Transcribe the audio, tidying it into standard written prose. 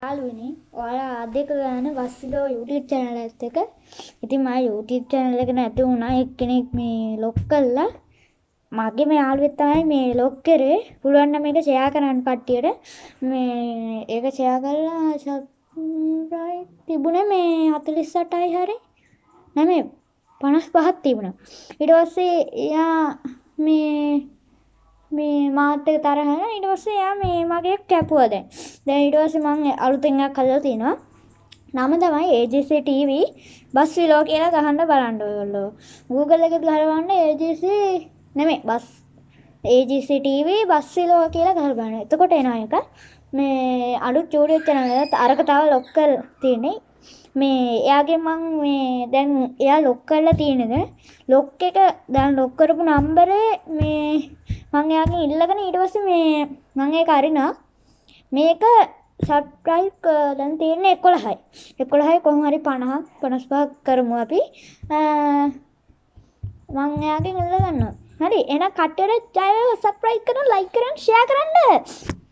යාළුවනේ ඔයාලා අදක ගන්න වස්සිලෝ YouTube channel එකත් එක. ඉතින් මම YouTube channel එක නැති වුණා. එක්කෙනෙක් මේ ලොක් කළා. මගේ මේ යාළුවෙක් තමයි මේ ලොක් කරේ. පුළුවන් නම් මේක share කරන්න කට්ටියට. මේ ඒක share කරලා subscribe තිබුණේ මේ 48යි හරි. නෙමෙයි 55ක් තිබුණා. ඊට පස්සේ එයා මේ මාත් එක තරහ යනවා. ඊට පස්සේ එයා මේ මගේ කැපුවා දැන්. දැන් ඊට පස්සේ මම අලුතෙන් එකක් හදලා තිනවා. නම තමයි AJC TV බස් විලෝ කියලා ගහන්න බලන්න ඔයගොල්ලෝ. Google එකේ ගහලා බලන්න AJC නෙමෙයි බස් AJC TV බස් විලෝ කියලා ගහලා බලන්න. එතකොට එනවා එක. මේ අලුත් YouTube channel එකත් අරක තව ලොක් කරලා තියෙන්නේ. මේ එයාගේ මං මේ දැන් එයා ලොක් කරලා තියෙනද ලොක් එක දැන් ලොක් කරපු නම්බරේ මේ මං එයාගෙන් ඉල්ලගෙන ඊට පස්සේ මේ මං ඒක අරිනා මේක සබ්ස්ක්‍රයිබ් දැන් තියෙන්නේ 11යි 11යි කොහොම හරි 50ක් 55ක් කරමු අපි මං එයාගෙන් ඉල්ල ගන්නවා හරි එහෙනම් කට්ටියට ජය වේවා සබ්ස්ක්‍රයිබ් කරන්න ලයික් කරන්න ෂෙයා කරන්න